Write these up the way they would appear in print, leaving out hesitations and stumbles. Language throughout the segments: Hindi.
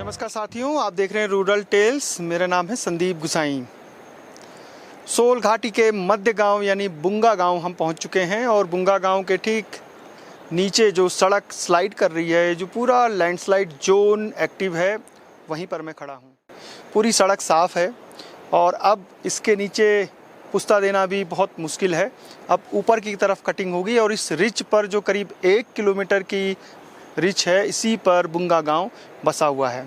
नमस्कार साथियों, आप देख रहे हैं रूरल टेल्स। मेरा नाम है संदीप गुसाई। सोल घाटी के मध्य गांव यानी बुंगा गांव हम पहुंच चुके हैं और बुंगा गांव के ठीक नीचे जो सड़क स्लाइड कर रही है, जो पूरा लैंडस्लाइड जोन एक्टिव है, वहीं पर मैं खड़ा हूं। पूरी सड़क साफ़ है और अब इसके नीचे पुस्ता देना भी बहुत मुश्किल है। अब ऊपर की तरफ कटिंग होगी और इस रिच पर जो करीब 1 किलोमीटर की रिच है, इसी पर बुंगा गांव बसा हुआ है।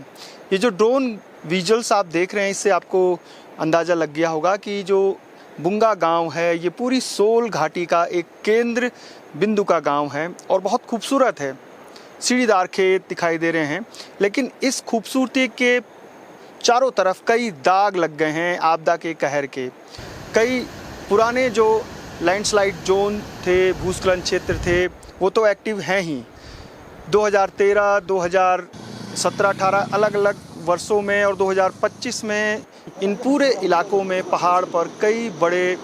ये जो ड्रोन विजुअल्स आप देख रहे हैं, इससे आपको अंदाज़ा लग गया होगा कि जो बुंगा गांव है ये पूरी सोल घाटी का एक केंद्र बिंदु का गांव है और बहुत खूबसूरत है। सीढ़ीदार खेत दिखाई दे रहे हैं, लेकिन इस खूबसूरती के चारों तरफ कई दाग लग गए हैं आपदा के कहर के। कई पुराने जो लैंडस्लाइड जोन थे, भूस्खलन क्षेत्र थे, वो तो एक्टिव हैं ही। 2013, 2017-18 अलग अलग वर्षों में और 2025 में इन पूरे इलाकों में पहाड़ पर कई बड़े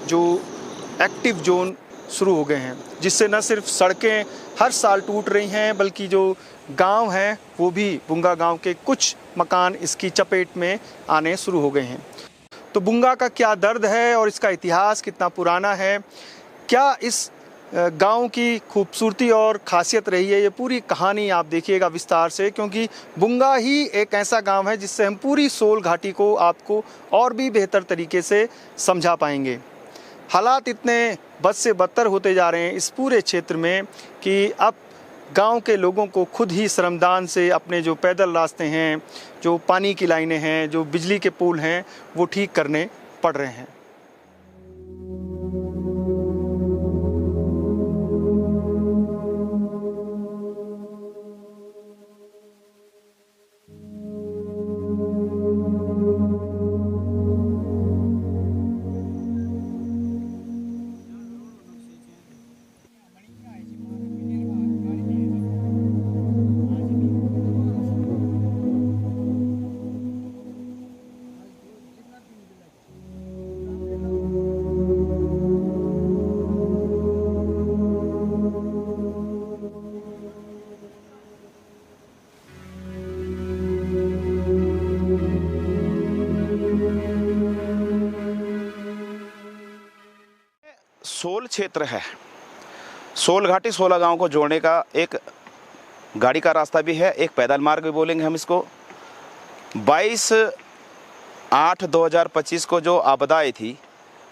जो एक्टिव जोन शुरू हो गए हैं, जिससे न सिर्फ सड़कें हर साल टूट रही हैं, बल्कि जो गांव हैं वो भी, बुंगा गांव के कुछ मकान इसकी चपेट में आने शुरू हो गए हैं। तो बुंगा का क्या दर्द है और इसका इतिहास कितना पुराना है, क्या इस गांव की खूबसूरती और खासियत रही है, ये पूरी कहानी आप देखिएगा विस्तार से, क्योंकि बुंगा ही एक ऐसा गांव है जिससे हम पूरी सोल घाटी को आपको और भी बेहतर तरीके से समझा पाएंगे। हालात इतने बद से बदतर होते जा रहे हैं इस पूरे क्षेत्र में कि अब गांव के लोगों को खुद ही श्रमदान से अपने जो पैदल रास्ते हैं, जो पानी की लाइनें हैं, जो बिजली के पुल हैं, वो ठीक करने पड़ रहे हैं। सोल क्षेत्र है। सोल घाटी 16 गांव को जोड़ने का एक गाड़ी का रास्ता भी है, एक पैदल मार्ग भी बोलेंगे हम इसको। 22/8/2025 को जो आपदा आई थी,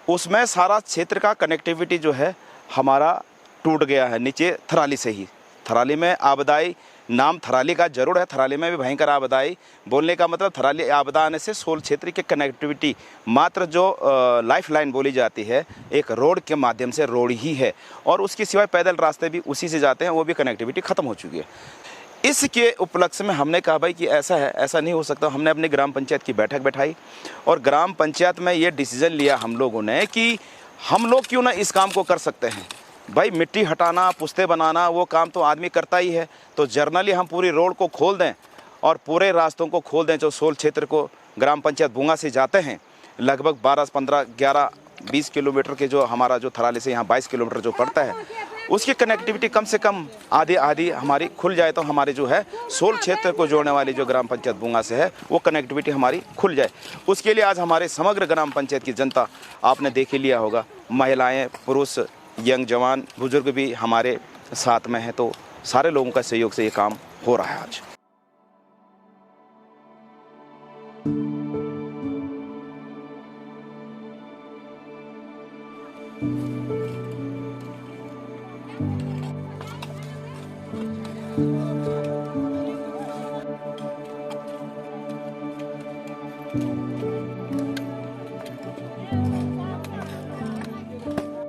उसमें सारा क्षेत्र का कनेक्टिविटी जो है हमारा टूट गया है। नीचे थराली से ही, थराली में आपदाई, नाम थराली का जरूर है, थराली में भी भयंकर आपदाई, बोलने का मतलब थराली आपदा आने से सोल क्षेत्र की कनेक्टिविटी मात्र जो लाइफ लाइन बोली जाती है, एक रोड के माध्यम से रोड ही है, और उसके सिवाय पैदल रास्ते भी उसी से जाते हैं, वो भी कनेक्टिविटी ख़त्म हो चुकी है। इसके उपलक्ष्य में हमने कहा भाई कि ऐसा है, ऐसा नहीं हो सकता। हमने अपनी ग्राम पंचायत की बैठक बैठाई और ग्राम पंचायत में ये डिसीज़न लिया हम लोगों ने कि हम लोग क्यों ना इस काम को कर सकते हैं। भाई मिट्टी हटाना, पुस्ते बनाना वो काम तो आदमी करता ही है। तो जर्नली हम पूरी रोड को खोल दें और पूरे रास्तों को खोल दें जो सोल क्षेत्र को ग्राम पंचायत बुंगा से जाते हैं, लगभग 12, 15, 11, 20 किलोमीटर के जो हमारा जो थराली से यहाँ 22 किलोमीटर जो पड़ता है, उसकी कनेक्टिविटी कम से कम आधी हमारी खुल जाए तो हमारे जो है सोल क्षेत्र को जोड़ने वाली जो ग्राम पंचायत बुंगा से है वो कनेक्टिविटी हमारी खुल जाए। उसके लिए आज हमारे समग्र ग्राम पंचायत की जनता, आपने देख ही लिया होगा, महिलाएं, पुरुष, यंग जवान, बुजुर्ग भी हमारे साथ में हैं। तो सारे लोगों का सहयोग से ये काम हो रहा है आज।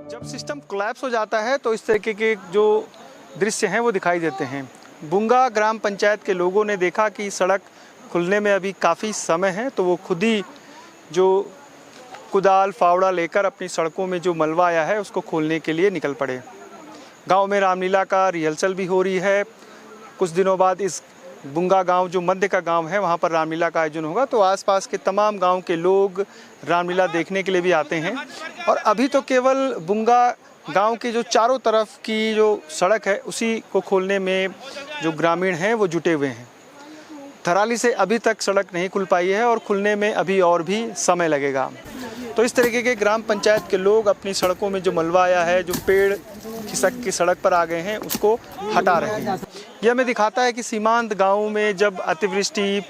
जब सिस्टम कोलैप्स हो जाता है तो इस तरीके के जो दृश्य हैं वो दिखाई देते हैं। बुंगा ग्राम पंचायत के लोगों ने देखा कि सड़क खुलने में अभी काफ़ी समय है, तो वो खुद ही जो कुदाल फावड़ा लेकर अपनी सड़कों में जो मलबा आया है उसको खोलने के लिए निकल पड़े। गांव में रामलीला का रिहर्सल भी हो रही है। कुछ दिनों बाद इस बुंगा गांव जो मध्य का गांव है वहां पर रामलीला का आयोजन होगा, तो आसपास के तमाम गांव के लोग रामलीला देखने के लिए भी आते हैं। और अभी तो केवल बुंगा गांव के जो चारों तरफ की जो सड़क है उसी को खोलने में जो ग्रामीण हैं वो जुटे हुए हैं। थराली से अभी तक सड़क नहीं खुल पाई है और खुलने में अभी और भी समय लगेगा। तो इस तरीके के ग्राम पंचायत के लोग अपनी सड़कों में जो मलबा आया है, जो पेड़ खिसक के सड़क पर आ गए हैं, उसको हटा रहे हैं। यह हमें दिखाता है कि सीमांत गाँव में जब अतिवृष्टि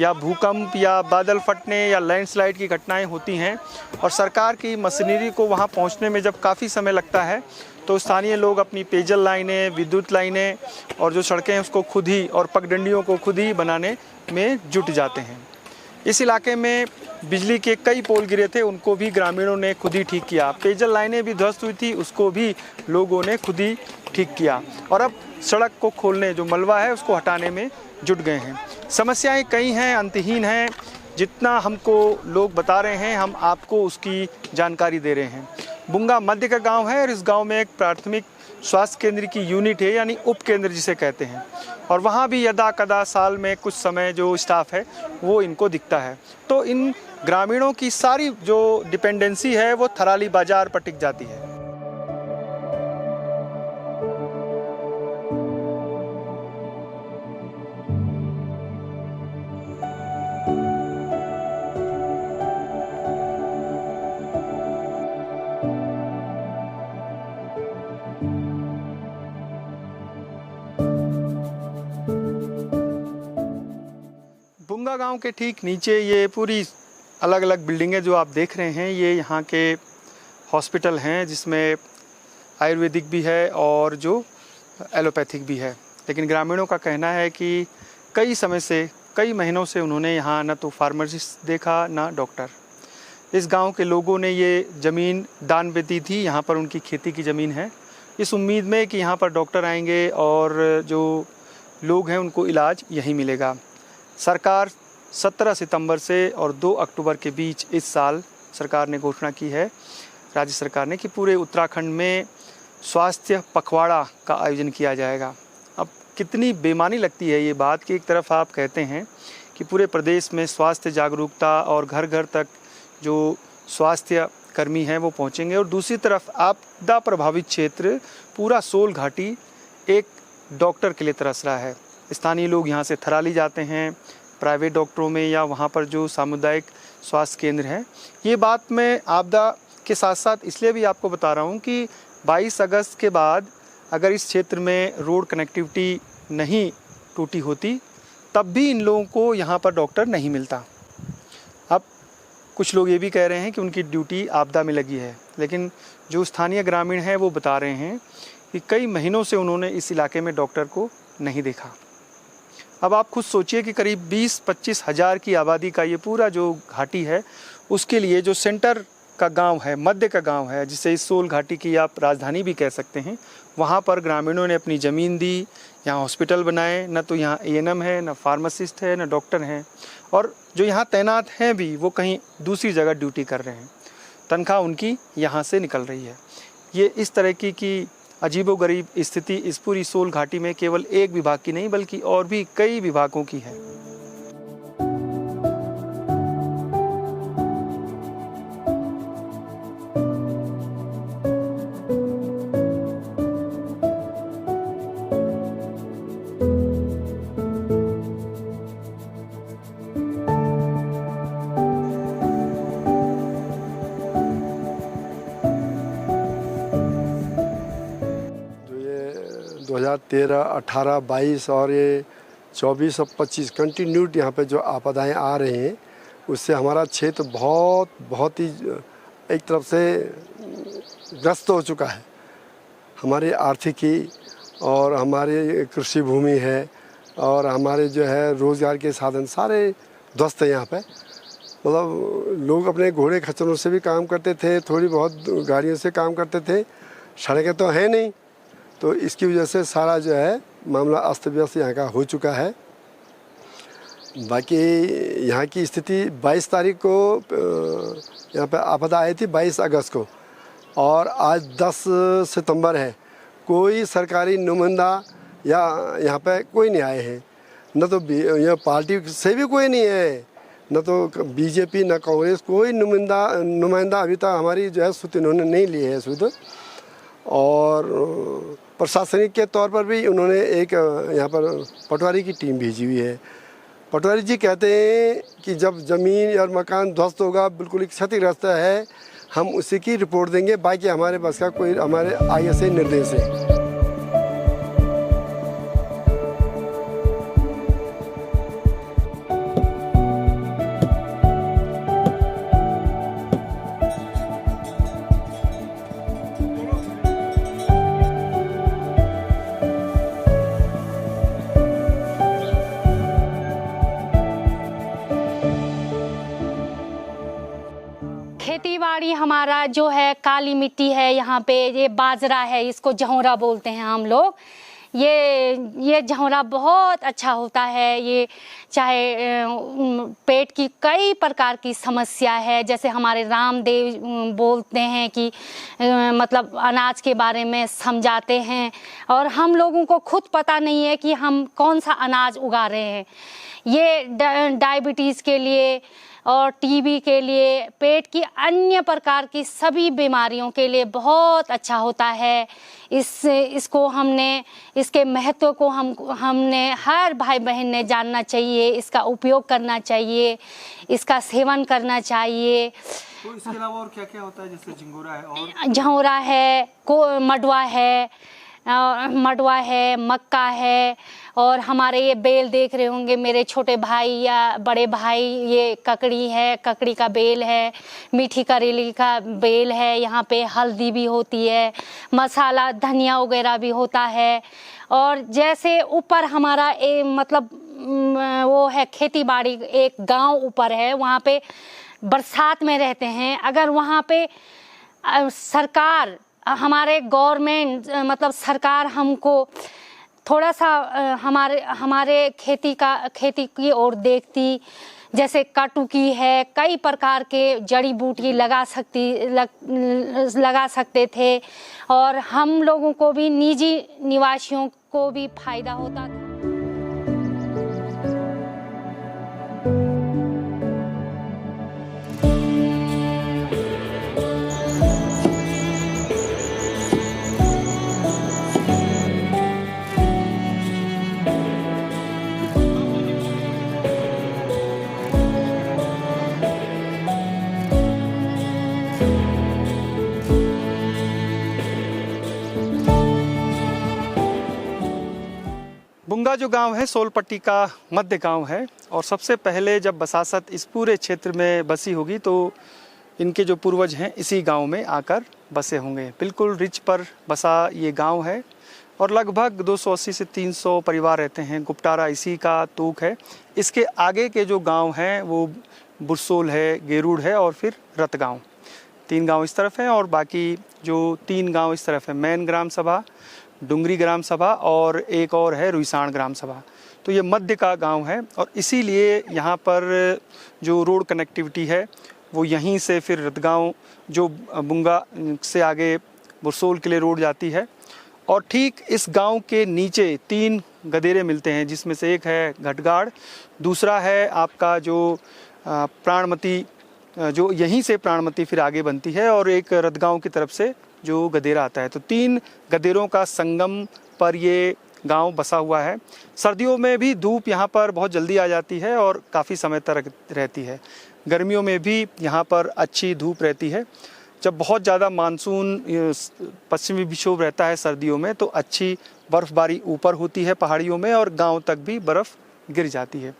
या भूकंप या बादल फटने या लैंडस्लाइड की घटनाएं होती हैं और सरकार की मशीनरी को वहां पहुंचने में जब काफ़ी समय लगता है, तो स्थानीय लोग अपनी पेयजल लाइनें, विद्युत लाइनें और जो सड़कें हैं उसको खुद ही और पगडंडियों को खुद ही बनाने में जुट जाते हैं। इस इलाके में बिजली के कई पोल गिरे थे, उनको भी ग्रामीणों ने खुद ही ठीक किया। पेयजल लाइनें भी ध्वस्त हुई थी, उसको भी लोगों ने खुद ही ठीक किया। और अब सड़क को खोलने, जो मलबा है उसको हटाने में जुट गए हैं। समस्याएं कई हैं, अंतहीन हैं। जितना हमको लोग बता रहे हैं हम आपको उसकी जानकारी दे रहे हैं। बुंगा मध्य का गांव है और इस गांव में एक प्राथमिक स्वास्थ्य केंद्र की यूनिट है, यानी उप केंद्र जिसे कहते हैं। और वहाँ भी यदा कदा साल में कुछ समय जो स्टाफ है वो इनको दिखता है। तो इन ग्रामीणों की सारी जो डिपेंडेंसी है वो थराली बाजार पर टिक जाती है। बुंगा गांव के ठीक नीचे ये पूरी अलग अलग बिल्डिंगें जो आप देख रहे हैं, ये यहाँ के हॉस्पिटल हैं, जिसमें आयुर्वेदिक भी है और जो एलोपैथिक भी है। लेकिन ग्रामीणों का कहना है कि कई समय से, कई महीनों से उन्होंने यहाँ न तो फार्मासिस्ट देखा न डॉक्टर। इस गांव के लोगों ने ये ज़मीन दान में दी थी, यहाँ पर उनकी खेती की ज़मीन है, इस उम्मीद में कि यहाँ पर डॉक्टर आएंगे और जो लोग हैं उनको इलाज यहीं मिलेगा। सरकार 17 सितंबर से और 2 अक्टूबर के बीच इस साल सरकार ने घोषणा की है, राज्य सरकार ने, कि पूरे उत्तराखंड में स्वास्थ्य पखवाड़ा का आयोजन किया जाएगा। अब कितनी बेमानी लगती है ये बात कि एक तरफ आप कहते हैं कि पूरे प्रदेश में स्वास्थ्य जागरूकता और घर घर तक जो स्वास्थ्य कर्मी हैं वो पहुंचेंगे, और दूसरी तरफ आपदा प्रभावित क्षेत्र पूरा सोल घाटी एक डॉक्टर के लिए तरस रहा है। स्थानीय लोग यहाँ से थराली जाते हैं प्राइवेट डॉक्टरों में या वहाँ पर जो सामुदायिक स्वास्थ्य केंद्र है। ये बात मैं आपदा के साथ साथ इसलिए भी आपको बता रहा हूँ कि 22 अगस्त के बाद अगर इस क्षेत्र में रोड कनेक्टिविटी नहीं टूटी होती तब भी इन लोगों को यहाँ पर डॉक्टर नहीं मिलता। अब कुछ लोग ये भी कह रहे हैं कि उनकी ड्यूटी आपदा में लगी है, लेकिन जो स्थानीय ग्रामीण हैं वो बता रहे हैं कि कई महीनों से उन्होंने इस इलाके में डॉक्टर को नहीं देखा। अब आप खुद सोचिए कि करीब 20-25 हज़ार की आबादी का ये पूरा जो घाटी है, उसके लिए जो सेंटर का गांव है, मध्य का गांव है, जिसे इस सोल घाटी की आप राजधानी भी कह सकते हैं, वहाँ पर ग्रामीणों ने अपनी ज़मीन दी, यहाँ हॉस्पिटल बनाए। न तो यहाँ एएनएम है, न फार्मासिस्ट है, न डॉक्टर हैं, और जो यहाँ तैनात हैं भी वो कहीं दूसरी जगह ड्यूटी कर रहे हैं। तनख्वाह उनकी यहाँ से निकल रही है। ये इस तरह की अजीबोगरीब स्थिति इस पूरी सोल घाटी में केवल एक विभाग की नहीं बल्कि और भी कई विभागों की है। जो ये 2013, 18, 22 और ये 24 और 25 कंटिन्यूड यहाँ पे जो आपदाएं आ रही हैं, उससे हमारा क्षेत्र बहुत ही एक तरफ से ग्रस्त हो चुका है। हमारी आर्थिकी और हमारी कृषि भूमि है और हमारे जो है रोज़गार के साधन सारे ध्वस्त हैं यहाँ पे। मतलब लोग अपने घोड़े खच्चरों से भी काम करते थे, थोड़ी बहुत गाड़ियों से काम करते थे, सड़कें तो हैं नहीं, तो इसकी वजह से सारा जो है मामला अस्त व्यस्त यहाँ का हो चुका है। बाकी यहाँ की स्थिति 22 तारीख को यहाँ पे आपदा आई थी, 22 अगस्त को, और आज 10 सितंबर है। कोई सरकारी नुमाइंदा या यहाँ पे कोई नहीं आए हैं, न तो यह पार्टी से भी कोई नहीं है, न तो बीजेपी न कांग्रेस, कोई नुमाइंदा अभी तक हमारी जो है सुध इन्होंने नहीं ली है सुध। और प्रशासनिक के तौर पर भी उन्होंने एक यहाँ पर पटवारी की टीम भेजी हुई है। पटवारी जी कहते हैं कि जब ज़मीन और मकान ध्वस्त होगा, बिल्कुल क्षतिग्रस्त है, हम उसी की रिपोर्ट देंगे, बाकी हमारे बस का कोई हमारे आगे से निर्देश है। खेतीबाड़ी हमारा जो है काली मिट्टी है, यहाँ पे ये बाजरा है, इसको जहोरा बोलते हैं हम लोग। ये जहोरा बहुत अच्छा होता है। ये चाहे पेट की कई प्रकार की समस्या है, जैसे हमारे रामदेव बोलते हैं कि मतलब अनाज के बारे में समझाते हैं, और हम लोगों को खुद पता नहीं है कि हम कौन सा अनाज उगा रहे हैं। ये डायबिटीज़ के लिए और टीबी के लिए, पेट की अन्य प्रकार की सभी बीमारियों के लिए बहुत अच्छा होता है। इसको इसके महत्व को हमने हर भाई बहन ने जानना चाहिए, इसका उपयोग करना चाहिए, इसका सेवन करना चाहिए। तो इसके अलावा और क्या-क्या होता है? जैसे झिंगोरा है और झौरा है, मडवा है, मक्का है, और हमारे ये बेल देख रहे होंगे मेरे छोटे भाई या बड़े भाई, ये ककड़ी है, ककड़ी का बेल है, मीठी करेली का बेल है, यहाँ पे हल्दी भी होती है, मसाला धनिया वगैरह भी होता है। और जैसे ऊपर हमारा मतलब वो है खेती बाड़ी, एक गांव ऊपर है, वहाँ पे बरसात में रहते हैं। अगर वहाँ पे सरकार, हमारे गवर्नमेंट मतलब सरकार हमको थोड़ा सा हमारे खेती की ओर देखती, जैसे काटुकी है, कई प्रकार के जड़ी बूटी लगा सकते थे, और हम लोगों को भी, निजी निवासियों को भी फायदा होता था। बुंगा जो गांव है सोल पट्टी का मध्य गांव है, और सबसे पहले जब बसासत इस पूरे क्षेत्र में बसी होगी तो इनके जो पूर्वज हैं इसी गांव में आकर बसे होंगे। बिल्कुल रिच पर बसा ये गांव है और लगभग 280 से 300 परिवार रहते हैं। गुप्टारा इसी का तूक है। इसके आगे के जो गांव हैं वो बुरसोल है, गेरुड़ है और फिर रतगांव। 3 गांव इस तरफ हैं और बाकी जो 3 गांव इस तरफ है, मैन ग्राम सभा, डुंगरी ग्राम सभा और एक और है रुईसाण ग्राम सभा। तो ये मध्य का गांव है और इसीलिए यहाँ पर जो रोड कनेक्टिविटी है वो यहीं से फिर रतगांव जो बुंगा से आगे बुरसोल के लिए रोड जाती है और ठीक इस गांव के नीचे 3 गदेरे मिलते हैं, जिसमें से एक है घटगाड़, दूसरा है आपका जो प्राणमती, जो यहीं से प्राणमती फिर आगे बनती है, और एक रतगांव की तरफ से जो गदेरा आता है। तो 3 गदेरों का संगम पर ये गांव बसा हुआ है। सर्दियों में भी धूप यहाँ पर बहुत जल्दी आ जाती है और काफ़ी समय तक रहती है। गर्मियों में भी यहाँ पर अच्छी धूप रहती है। जब बहुत ज़्यादा मानसून पश्चिमी विक्षोभ रहता है सर्दियों में, तो अच्छी बर्फ़बारी ऊपर होती है पहाड़ियों में और गांव तक भी बर्फ़ गिर जाती है।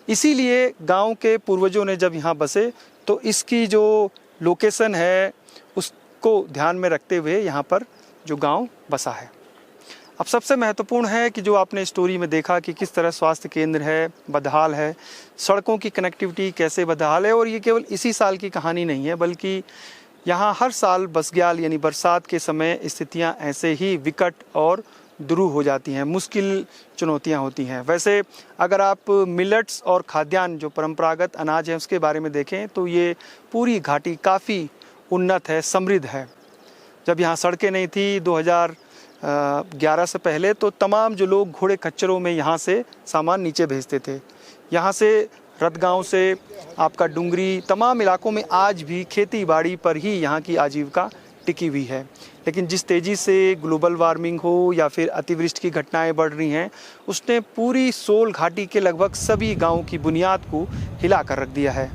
इसीलिए गांव के पूर्वजों ने जब यहाँ बसे तो इसकी जो लोकेशन है उसको ध्यान में रखते हुए यहाँ पर जो गांव बसा है। अब सबसे महत्वपूर्ण है कि जो आपने स्टोरी में देखा कि किस तरह स्वास्थ्य केंद्र है बदहाल है, सड़कों की कनेक्टिविटी कैसे बदहाल है, और ये केवल इसी साल की कहानी नहीं है, बल्कि यहाँ हर साल बसग्याल यानी बरसात के समय स्थितियाँ ऐसे ही विकट और दुरूह हो जाती हैं, मुश्किल चुनौतियाँ होती हैं। वैसे अगर आप मिलेट्स और खाद्यान्न जो परंपरागत अनाज है उसके बारे में देखें तो ये पूरी घाटी काफ़ी उन्नत है, समृद्ध है। जब यहाँ सड़कें नहीं थी 2011 से पहले, तो तमाम जो लोग घोड़े खच्चरों में यहाँ से सामान नीचे भेजते थे। यहाँ से रतगांव से आपका डुंगरी, तमाम इलाकों में आज भी खेती बाड़ी पर ही यहाँ की आजीविका टिकी हुई है। लेकिन जिस तेज़ी से ग्लोबल वार्मिंग हो या फिर अतिवृष्टि की घटनाएं बढ़ रही हैं, उसने पूरी सोल घाटी के लगभग सभी गांवों की बुनियाद को हिला कर रख दिया है।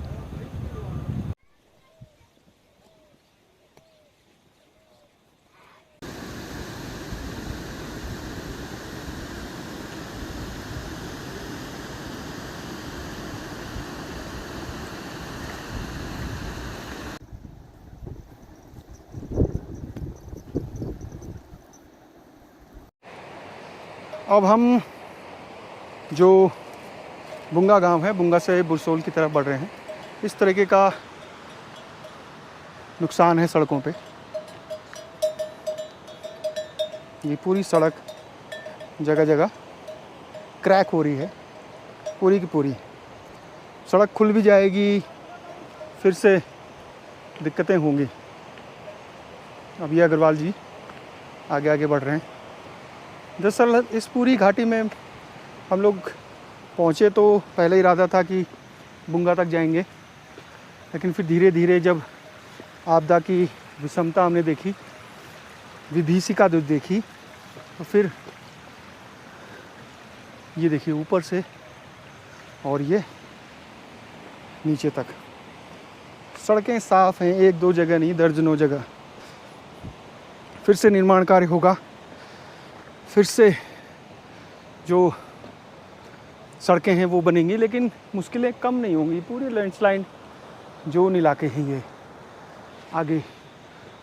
अब हम जो बुंगा गांव है, बुंगा से बुरसोल की तरफ बढ़ रहे हैं। इस तरीके का नुकसान है सड़कों पे। ये पूरी सड़क जगह जगह क्रैक हो रही है, पूरी की पूरी। सड़क खुल भी जाएगी, फिर से दिक्कतें होंगी। अब ये अग्रवाल जी आगे आगे बढ़ रहे हैं। दरअसल इस पूरी घाटी में हम लोग पहुँचे तो पहले इरादा था कि बुंगा तक जाएंगे, लेकिन फिर धीरे धीरे जब आपदा की विषमता हमने देखी, विभीषिका जो देखी, तो फिर ये देखिए ऊपर से और ये नीचे तक सड़कें साफ़ हैं, 1-2 जगह नहीं दर्जनों जगह। फिर से निर्माण कार्य होगा, फिर से जो सड़कें हैं वो बनेंगी, लेकिन मुश्किलें कम नहीं होंगी। पूरे लैंडस्लाइड जोन इलाके हैं ये आगे।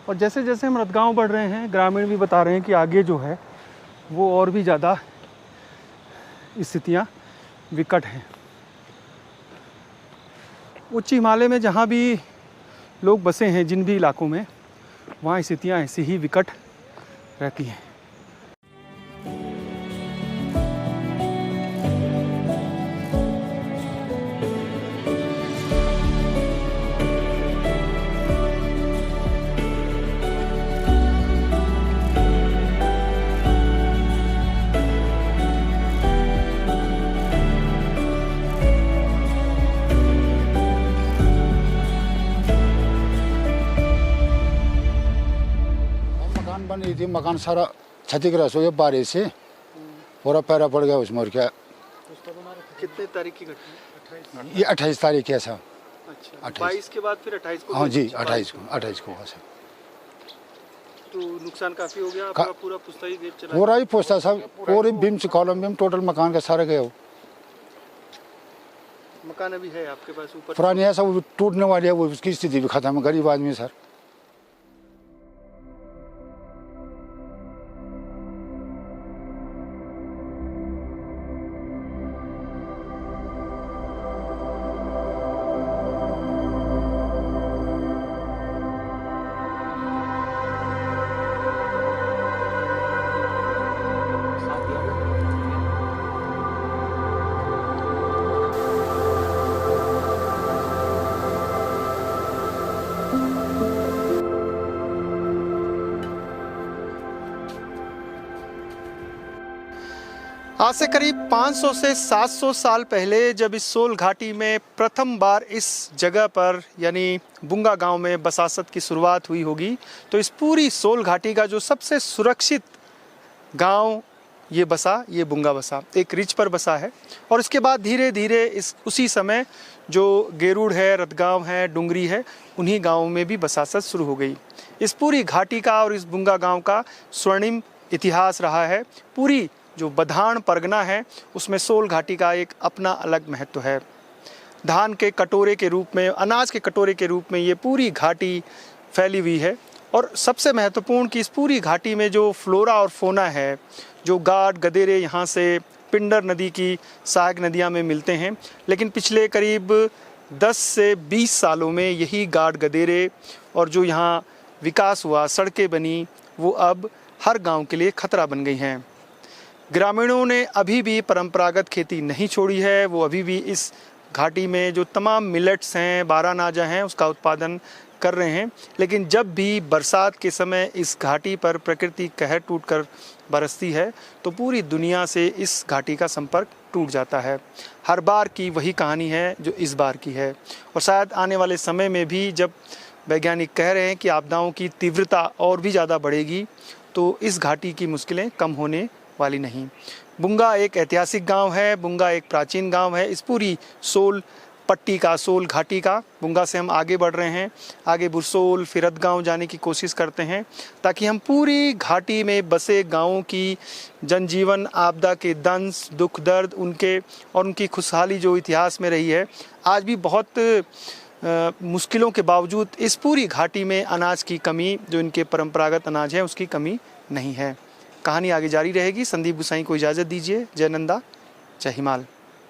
और जैसे जैसे हम रतगांव बढ़ रहे हैं, ग्रामीण भी बता रहे हैं कि आगे जो है वो और भी ज़्यादा स्थितियाँ विकट हैं। उच्च हिमालय में जहाँ भी लोग बसे हैं, जिन भी इलाकों में, वहाँ स्थितियाँ ऐसी ही विकट रहती हैं। बन रही थी, मकान सारा क्षतिग्रस्त हो गया बारिश से, पूरा पैरा पड़ गया उसमें। और क्या कितने तारीख की घटना? ये 28 तारीख है सर। अच्छा, 22 के बाद फिर 28 को? हाँ जी, 28 को हुआ सर। तो नुकसान काफ़ी हो गया आपका? पूरा पुश्ता ही चला? पूरा ही पुश्ता सब, पूरी बीम से कॉलम बीम टोटल मकान का सारा गया। मकान अभी है आपके पास ऊपर? पुरानी है सब, टूटने वाली है, वो उसकी स्थिति भी खत्म है, गरीब आदमी सर। आज से करीब 500 से 700 साल पहले जब इस सोल घाटी में प्रथम बार इस जगह पर यानी बुंगा गांव में बसासत की शुरुआत हुई होगी, तो इस पूरी सोल घाटी का जो सबसे सुरक्षित गांव ये बुंगा बसा, एक रिच पर बसा है। और इसके बाद धीरे धीरे उसी समय जो गेरुड़ है, रतगांव है, डुंगरी है, उन्हीं गाँवों में भी बसासत शुरू हो गई। इस पूरी घाटी का और इस बुंगा गांव का स्वर्णिम इतिहास रहा है। पूरी जो बधान परगना है उसमें सोल घाटी का एक अपना अलग महत्व है। धान के कटोरे के रूप में, अनाज के कटोरे के रूप में ये पूरी घाटी फैली हुई है। और सबसे महत्वपूर्ण कि इस पूरी घाटी में जो फ्लोरा और फोना है, जो गाड गदेरे यहाँ से पिंडर नदी की सहायक नदियाँ में मिलते हैं, लेकिन पिछले करीब 10 से 20 सालों में यही गाड गदेरे और जो यहाँ विकास हुआ, सड़कें बनी, वो अब हर गांव के लिए खतरा बन गई हैं। ग्रामीणों ने अभी भी परंपरागत खेती नहीं छोड़ी है। वो अभी भी इस घाटी में जो तमाम मिलेट्स हैं, बारहनाजा हैं, उसका उत्पादन कर रहे हैं। लेकिन जब भी बरसात के समय इस घाटी पर प्रकृति कहर टूटकर बरसती है तो पूरी दुनिया से इस घाटी का संपर्क टूट जाता है। हर बार की वही कहानी है जो इस बार की है। और शायद आने वाले समय में भी जब वैज्ञानिक कह रहे हैं कि आपदाओं की तीव्रता और भी ज़्यादा बढ़ेगी, तो इस घाटी की मुश्किलें कम होने वाली नहीं। बुंगा एक ऐतिहासिक गांव है, बुंगा एक प्राचीन गांव है। इस पूरी सोल पट्टी का, सोल घाटी का, बुंगा से हम आगे बढ़ रहे हैं, आगे बुरसोल फिर रतगांव जाने की कोशिश करते हैं ताकि हम पूरी घाटी में बसे गांवों की जनजीवन, आपदा के दंश, दुख दर्द, उनकी खुशहाली जो इतिहास में रही है, आज भी बहुत मुश्किलों के बावजूद इस पूरी घाटी में अनाज की कमी, जो इनके परंपरागत अनाज है, उसकी कमी नहीं है। कहानी आगे जारी रहेगी। संदीप गुसाई को इजाज़त दीजिए। जय नंदा, जय हिमाल।